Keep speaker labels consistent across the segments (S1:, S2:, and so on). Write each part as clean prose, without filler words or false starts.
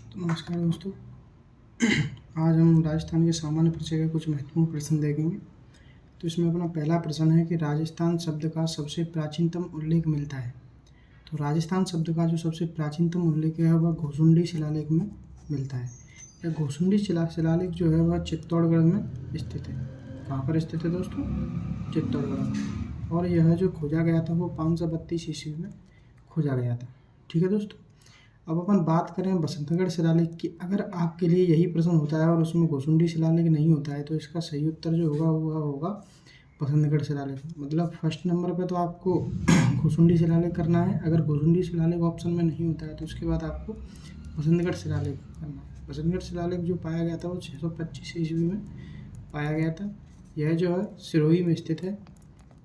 S1: तो नमस्कार दोस्तों। आज हम राजस्थान के सामान्य परिचय के कुछ महत्वपूर्ण प्रश्न देखेंगे। तो इसमें अपना पहला प्रश्न है कि राजस्थान शब्द का सबसे प्राचीनतम उल्लेख मिलता है। तो राजस्थान शब्द का जो सबसे प्राचीनतम उल्लेख है वह घोसुंडी शिलालेख में मिलता है। यह घोसुंडी शिलालेख जो है वह चित्तौड़गढ़ में स्थित है। कहाँ पर स्थित है दोस्तों? चित्तौड़गढ़ में। और यह जो खोजा गया था वो 532 ईस्वी में खोजा गया था। ठीक है दोस्तों। अब अपन बात करें बसंतगढ़ शिलालेख की। अगर आपके लिए यही प्रश्न होता है और उसमें घोसुंडी शिलालेख नहीं होता है तो इसका सही उत्तर जो होगा वह होगा बसंतगढ़ शिलालेख। मतलब फर्स्ट नंबर पे तो आपको घोसुंडी शिलालेख करना है। अगर घोसुंडी शिलालेख ऑप्शन में नहीं होता है तो उसके बाद आपको बसंतगढ़ शिलालेख करना है। बसंतगढ़ शिलालेख जो पाया गया था वो 625 ईस्वी में पाया गया था। यह जो है सिरोही में स्थित है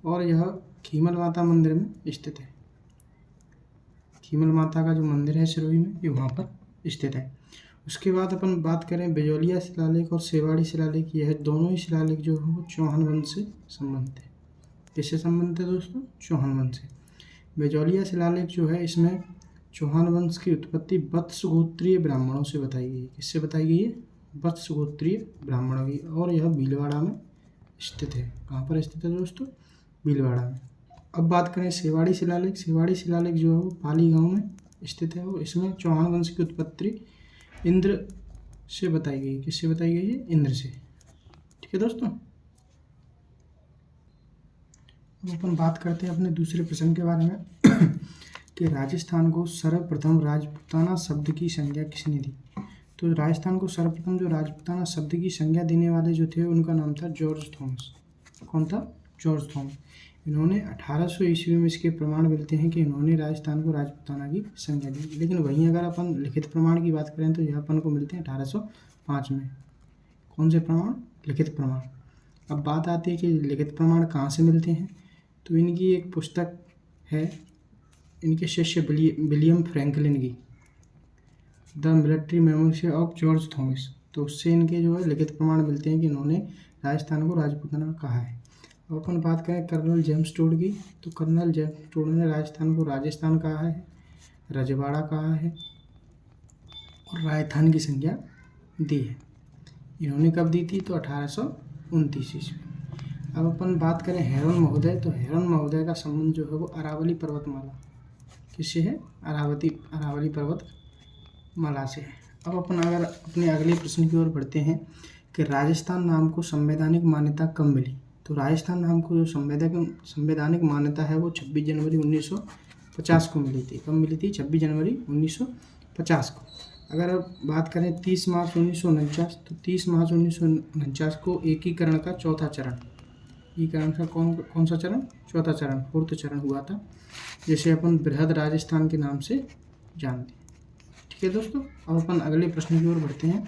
S1: और यह खीमल माता मंदिर में स्थित है। खीमल माता का जो मंदिर है सिरोही में ये वहाँ पर स्थित है। उसके बाद अपन बात करें बिजौलिया शिलालेख और सेवाड़ी शिलालेख। यह दोनों ही शिलालेख जो है वो चौहान वंश से संबंधित है। किससे संबंधित है दोस्तों? चौहान वंश से। बिजौलिया शिलालेख जो है इसमें चौहान वंश की उत्पत्ति वत्स गोत्रीय ब्राह्मणों से बताई गई है। किससे बताई गई है? वत्स गोत्रीय ब्राह्मणों की। और यह भीलवाड़ा में स्थित है। कहाँ पर स्थित है दोस्तों? भीलवाड़ा में। अब बात करें सेवाड़ी शिलालेख। सेवाड़ी शिलालेख जो है वो पाली गांव में स्थित है और इसमें चौहान वंश की उत्पत्ति इंद्र से बताई गई है। किससे बताई गई है? इंद्र से। ठीक है दोस्तों। अब अपन बात करते हैं अपने दूसरे प्रश्न के बारे में कि राजस्थान को सर्वप्रथम राजपूताना शब्द की संज्ञा किसने दी? तो राजस्थान को सर्वप्रथम जो राजपूताना शब्द की संज्ञा देने वाले जो थे उनका नाम था जॉर्ज थॉमस। कौन था? George Thomas. इन्होंने 1800 ईस्वी में इसके प्रमाण मिलते हैं कि इन्होंने राजस्थान को राजपूताना की संज्ञा दी। लेकिन वहीं अगर अपन लिखित प्रमाण की बात करें तो यह अपन को मिलते हैं 1805 में। कौन से प्रमाण? लिखित प्रमाण। अब बात आती है कि लिखित प्रमाण कहाँ से मिलते हैं। तो इनकी एक पुस्तक है इनके शिष्य विलियम फ्रैंकलिन की, the military memory of George Thomas. तो उससे इनके जो है लिखित प्रमाण मिलते हैं कि इन्होंने राजस्थान को राजपूताना कहा है। अब अपन बात करें कर्नल जेम्स टोड की। तो कर्नल जेम्स टोड ने राजस्थान को राजस्थान कहा है, रजवाड़ा कहा है और राजस्थान की संज्ञा दी है। इन्होंने कब दी थी? तो 1829 ईस्वी। अब अपन बात करें हेरोन महोदय। तो हेरोन महोदय का संबंध जो है वो अरावली पर्वतमाला किससे है? अरावली पर्वतमाला से है। अब अपन अगर अपने अगले प्रश्न की ओर बढ़ते हैं कि राजस्थान नाम को संवैधानिक मान्यता कब मिली। तो राजस्थान नाम को जो संवैधानिक मान्यता है वो 26 जनवरी 1950 को मिली थी। कब मिली थी? 26 जनवरी 1950 को। अगर अब बात करें 30 मार्च 1949 तो 30 मार्च 1949 को एकीकरण का चौथा चरण, एकीकरण का कौन सा चरण? चौथा चरण, फोर्थ चरण हुआ था, जिसे अपन बृहद राजस्थान के नाम से जानते हैं। ठीक है दोस्तों। अब अपन अगले प्रश्न की ओर बढ़ते हैं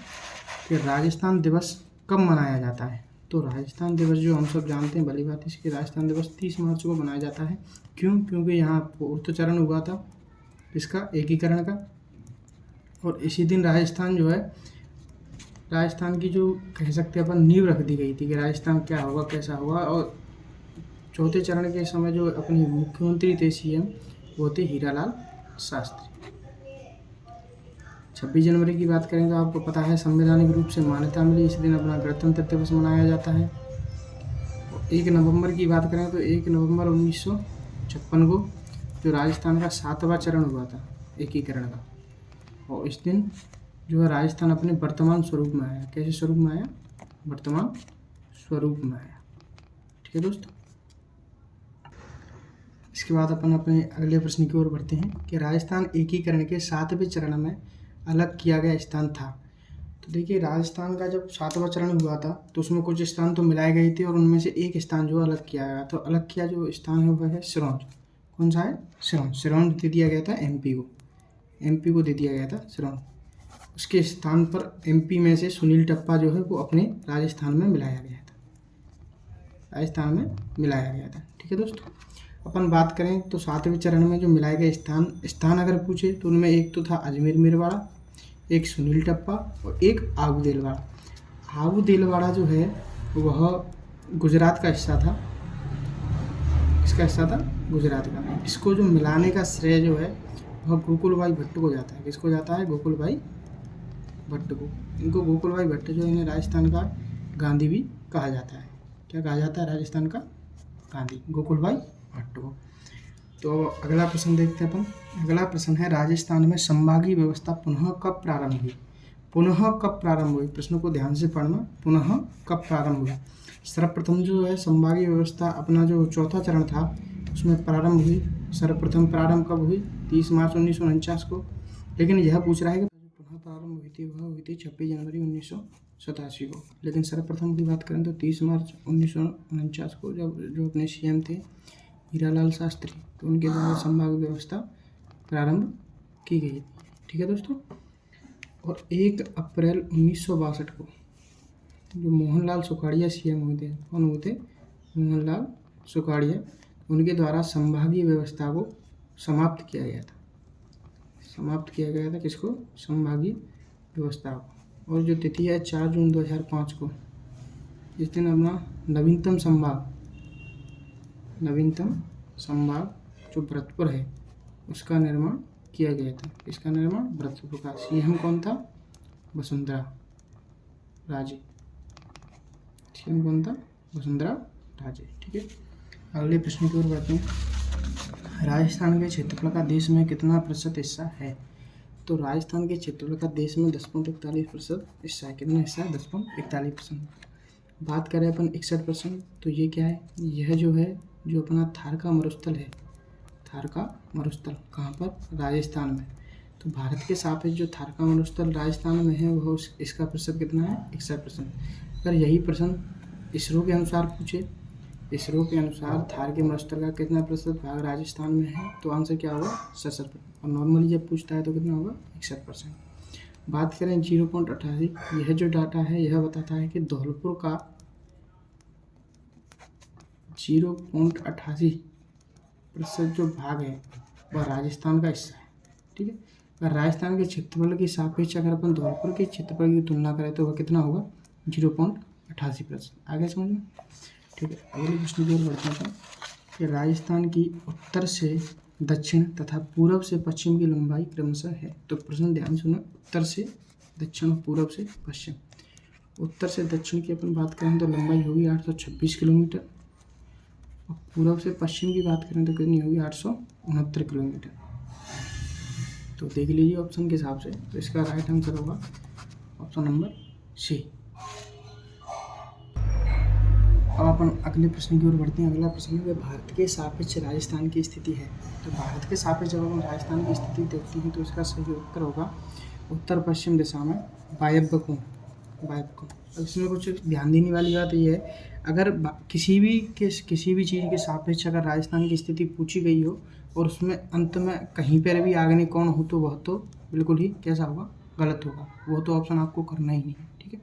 S1: कि राजस्थान दिवस कब मनाया जाता है। तो राजस्थान दिवस जो हम सब जानते हैं भली बात इसके राजस्थान दिवस 30 मार्च को मनाया जाता है। क्यों? क्योंकि यहाँ फोर्थ चरण हुआ था इसका, एकीकरण का। और इसी दिन राजस्थान जो है, राजस्थान की जो कह सकते हैं अपन नींव रख दी गई थी कि राजस्थान क्या होगा, कैसा होगा। और चौथे चरण के समय जो अपने मुख्यमंत्री थे, सीएम, वो थे हीरालाल शास्त्री। 26 जनवरी की बात करें तो आपको पता है संवैधानिक रूप से मान्यता मिली। इस दिन अपना गणतंत्र दिवस मनाया जाता है। 1 नवंबर की बात करें तो 1 नवंबर 1956 को जो राजस्थान का 7वां चरण हुआ था एकीकरण का, और इस दिन जो है राजस्थान अपने वर्तमान स्वरूप में आया। कैसे स्वरूप में आया? वर्तमान स्वरूप में आया। ठीक है दोस्तों। इसके बाद अपन अपने अगले प्रश्न की ओर बढ़ते हैं कि राजस्थान एकीकरण के 7वें चरण में अलग किया गया स्थान था। तो देखिए राजस्थान का जब 7वां चरण हुआ था तो उसमें कुछ स्थान तो मिलाए गए थे और उनमें से एक स्थान जो अलग किया गया। तो अलग किया जो स्थान है वह है सिरोंज। कौन सा है? सिरोंज। सिरोंज दे दिया गया था एमपी को दे दिया गया था सिरोंज। उसके स्थान पर एमपी में से सुनील टप्पा जो है वो अपने राजस्थान में मिलाया गया था। ठीक है दोस्तों। अपन बात करें तो 7वें चरण में जो मिलाए गए स्थान अगर पूछे तो उनमें एक तो था अजमेर मेरवाड़ा, एक सुनील टप्पा और एक आबू देलवाड़ा। आबू देलवाड़ा जो है वह गुजरात का हिस्सा था। किसका हिस्सा था? गुजरात का। इसको जो मिलाने का श्रेय जो है वह गोकुल भाई भट्ट को जाता है। किसको जाता है? गोकुल भाई भट्ट को। इनको गोकुल भाई भट्ट जो इन्हें राजस्थान का गांधी भी कहा जाता है। क्या कहा जाता है? राजस्थान का गांधी, गोकुल भाई भट्ट को। तो अगला प्रश्न देखते हैं अपन। अगला प्रश्न है, राजस्थान में संभागीय व्यवस्था पुनः कब प्रारंभ हुई? पुनः कब प्रारंभ हुई? प्रश्न को ध्यान से पढ़ना, पुनः कब प्रारंभ हुई। सर्वप्रथम जो है संभागीय व्यवस्था अपना जो चौथा चरण था उसमें प्रारंभ हुई। सर्वप्रथम प्रारंभ कब हुई? 30 मार्च 1949 को। लेकिन यह पूछ रहा है कि पुनः प्रारंभ हुई थी, वह हुई थी 26 जनवरी 1987 को। लेकिन सर्वप्रथम की बात करें तो 30 मार्च 1949 को, जब जो अपने सीएम थे हीरालाल शास्त्री, तो उनके द्वारा संभागीय व्यवस्था प्रारंभ की गई। ठीक है दोस्तों। और 1 अप्रैल 1962 को जो मोहनलाल सुखाड़िया सीएम हुए थे, कौन हुए थे? मोहनलाल सुखाड़िया, उनके द्वारा संभागीय व्यवस्था को समाप्त किया गया था। समाप्त किया गया था किसको? संभागीय व्यवस्था को। और जो तिथि है 4 जून 2005 को, इस दिन अपना नवीनतम संभाग जो भरतपुर है उसका निर्माण किया गया था। इसका निर्माण भरतपुर का। सीएम कौन था? वसुंधरा राजे। सीएम कौन था? वसुंधरा राजे। ठीक है। अगले प्रश्न की ओर बढ़ते हैं। राजस्थान के क्षेत्रफल का देश में कितना प्रतिशत हिस्सा है? तो राजस्थान के क्षेत्रफल का देश में 10.41% हिस्सा है। कितना हिस्सा है? 10.41%। बात करें अपन 61%, तो ये क्या है? यह जो है जो अपना थार का मरुस्थल है, थार का मरुस्थल कहाँ पर? राजस्थान में। तो भारत के सापेक्ष जो थार का मरुस्थल राजस्थान में है वह इसका प्रतिशत कितना है? 61%। अगर यही प्रश्न इसरो के अनुसार पूछे, इसरो के अनुसार थार के मरुस्थल का कितना प्रतिशत भाग राजस्थान में है, तो आंसर क्या होगा? 67%। और नॉर्मली जब पूछता है तो कितना होगा? 61%। बात करें 0.88, यह जो डाटा है यह बताता है कि धौलपुर का 0.88% जो भाग है वह राजस्थान का हिस्सा है। ठीक है। अगर राजस्थान के क्षेत्रफल के सापेक्ष अगर अपन धौलपुर के क्षेत्रफल की तुलना करें तो वह कितना होगा? 0.88%। आगे समझ में? ठीक है। अगले प्रश्न की ओर बढ़ते हैं कि राजस्थान की उत्तर से दक्षिण तथा पूर्व से पश्चिम की लंबाई क्रमशः है। तो प्रश्न ध्यान सुनो, उत्तर से दक्षिण और पूर्व से पश्चिम। उत्तर से दक्षिण की अपन बात करें तो लंबाई होगी 826 किलोमीटर, और पूर्व से पश्चिम की बात करें तो कितनी होगी? 869 किलोमीटर। तो देख लीजिए ऑप्शन के हिसाब से, तो इसका राइट आंसर होगा ऑप्शन नंबर सी। अब अपन अगले प्रश्न की ओर बढ़ते हैं। अगला प्रश्न है, भारत के सापेक्ष राजस्थान की स्थिति है। तो भारत के सापेक्ष जब हम राजस्थान की स्थिति देखते हैं तो इसका सही उत्तर होगा उत्तर पश्चिम दिशा में वायव्य कोण। अब इसमें कुछ ध्यान देने वाली बात ये है, अगर किसी भी चीज़ के सापेक्ष अगर राजस्थान की स्थिति पूछी गई हो और उसमें अंत में कहीं पर भी आग्नेय कोण हो तो वह तो बिल्कुल ही कैसा होगा? गलत होगा। वो तो ऑप्शन आपको करना ही नहीं है। ठीक है।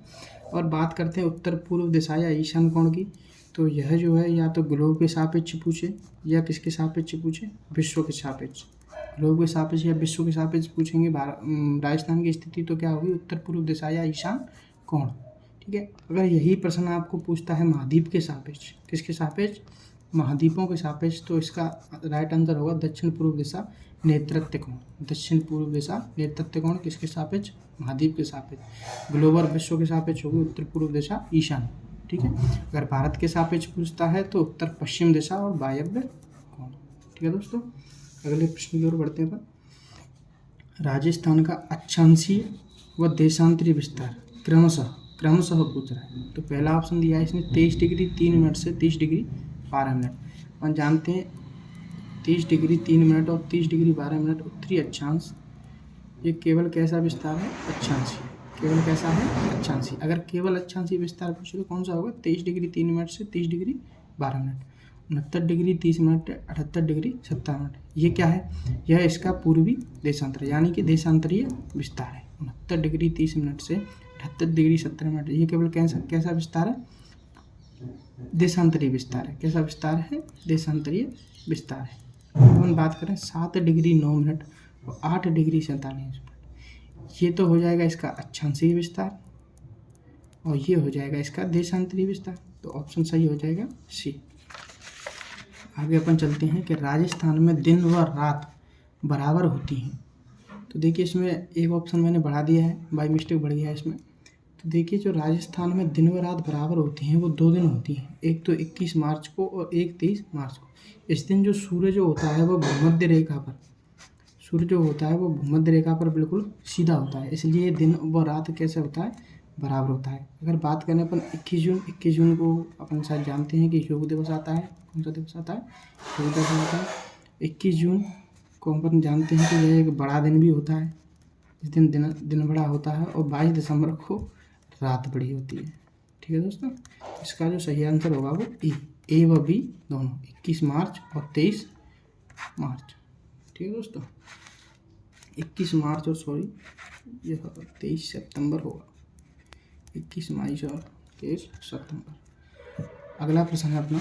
S1: और बात करते हैं उत्तर पूर्व दिशा या ईशान कोण की, तो यह जो है या तो ग्लोब के सापेक्ष पूछे या किसके सापेक्ष पूछे? विश्व के सापेक्ष। ग्लोब के सापेक्ष या विश्व के सापेक्ष पूछेंगे राजस्थान की स्थिति, तो क्या होगी? उत्तर पूर्व दिशा या ईशान कोण। ठीक है। अगर यही प्रश्न आपको पूछता है महाद्वीप के सापेक्ष, किसके सापेक्ष? महाद्वीपों के सापेक्ष, तो इसका राइट आंसर होगा दक्षिण पूर्व दिशा नेतृत्व कोण। दक्षिण पूर्व दिशा नेतृत्व कोण किसके सापेक्ष? महाद्वीप के सापेक्ष। ग्लोबल विश्व के सापेक्ष होगी उत्तर पूर्व दिशा ईशान। ठीक है। अगर भारत के सापेक्ष पूछता है तो उत्तर पश्चिम दिशा और वायव्य कोण। ठीक है दोस्तों। अगले प्रश्न की ओर बढ़ते हैं अपन। राजस्थान का अक्षांशीय व देशांतरीय विस्तार क्रमशः पूछ रहा है। तो पहला ऑप्शन दिया है इसने 23 डिग्री 3 मिनट से 30 डिग्री 12 मिनट। अपन जानते हैं 30 डिग्री 3 मिनट और 30 डिग्री 12 मिनट उत्तरी अक्षांश, ये केवल कैसा विस्तार है? अक्षांशीय। केवल कैसा है? अक्षांशीय। अगर केवल अक्षांशीय विस्तार पूछे तो कौन सा होगा? 23 डिग्री 3 मिनट से 30 degree 12 minute. 69 degree 30 minute 78 degree 70 minute. ये क्या है? यह इसका पूर्वी देशांतर यानी कि देशांतरीय विस्तार है। 69 डिग्री 30 मिनट से 78 डिग्री 70 मिनट, ये केवल कैसा विस्तार है? देशांतरीय विस्तार है। कैसा विस्तार है? देशांतरीय विस्तार है। अपन बात करें 7 डिग्री 9 मिनट और 8 डिग्री 47 मिनट, ये तो हो जाएगा इसका अक्षांशीय विस्तार और ये हो जाएगा इसका देशांतरीय विस्तार। तो ऑप्शन सही हो जाएगा सी। आगे अपन चलते हैं कि राजस्थान में दिन व रात बराबर होती हैं। तो देखिए इसमें एक ऑप्शन मैंने बढ़ा दिया है, बाई मिस्टेक बढ़ गया है इसमें। तो देखिए जो राजस्थान में दिन व रात बराबर होती हैं वो 2 दिन होती हैं, एक तो 21 मार्च को और एक 23 मार्च को। इस दिन जो सूर्य जो होता है वो भूमध्य रेखा पर, सूर्य जो होता है वो भूमध्य रेखा पर बिल्कुल सीधा होता है, इसलिए दिन व रात कैसे होता है, बराबर होता है। अगर बात करें अपन 21 जून को अपन शायद जानते हैं कि योग दिवस आता है। कौन सा दिवस आता है, योग दिवस आता है। 21 जून को अपन जानते हैं कि यह एक बड़ा दिन भी होता है, इस दिन दिन बड़ा होता है। और 22 दिसंबर को रात बड़ी होती है। ठीक है दोस्तों, इसका जो सही आंसर होगा वो ए व बी दोनों, 21 मार्च और 23 मार्च। ठीक है दोस्तों, 21 मार्च और सॉरी यह 23 सितंबर होगा, 21 मार्च और 23 सितंबर। अगला प्रश्न है अपना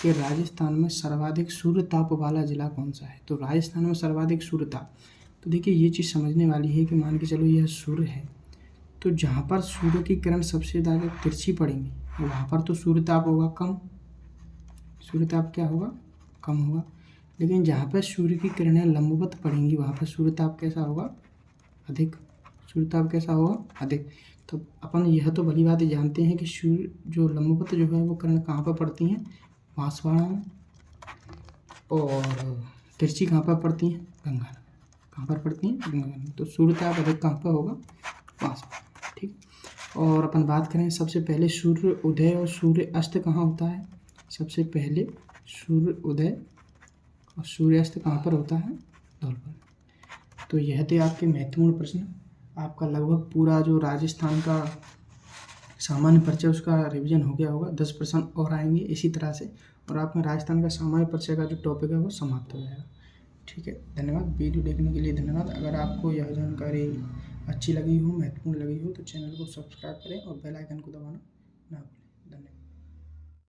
S1: कि राजस्थान में सर्वाधिक सूर्य ताप वाला जिला कौन सा है। तो राजस्थान में सर्वाधिक सूर्य ताप, तो देखिए ये चीज़ समझने वाली है कि मान के चलो यह सूर्य है, तो जहाँ पर सूर्य की किरण सबसे ज़्यादा तिरछी पड़ेंगी वहाँ पर तो सूर्य ताप होगा कम, सूर्य ताप क्या होगा, कम होगा। लेकिन जहाँ पर सूर्य की किरणें लंबवत पड़ेंगी वहाँ पर सूर्य ताप कैसा होगा, अधिक, सूर्य ताप कैसा होगा, अधिक। तो अपन यह तो भली बात जानते हैं कि सूर्य जो लंबवत जो है वो किरण कहाँ पर पड़ती हैं, बांसवाड़ा में, और तिरछी कहाँ पर पड़ती हैं, गंगा, कहाँ पर पड़ती हैं, गंगा में। तो सूर्य ताप अधिक कहाँ पर होगा, बांसवाड़ा। ठीक, और अपन बात करें सबसे पहले सूर्य उदय और सूर्य अस्त कहाँ होता है। सबसे पहले सूर्य उदय और सूर्यास्त कहाँ पर होता है, धौल पर। तो यह थे आपके महत्वपूर्ण प्रश्न। आपका लगभग पूरा जो राजस्थान का सामान्य परिचय उसका रिवीजन हो गया होगा, 10 प्रश्न और आएंगे इसी तरह से, और आप में राजस्थान का सामान्य परिचय का जो टॉपिक है वो समाप्त हो जाएगा। ठीक है, धन्यवाद। वीडियो देखने के लिए धन्यवाद। अगर आपको यह जानकारी अच्छी लगी हो, महत्वपूर्ण लगी हो, तो चैनल को सब्सक्राइब करें और बेल आइकन को दबाना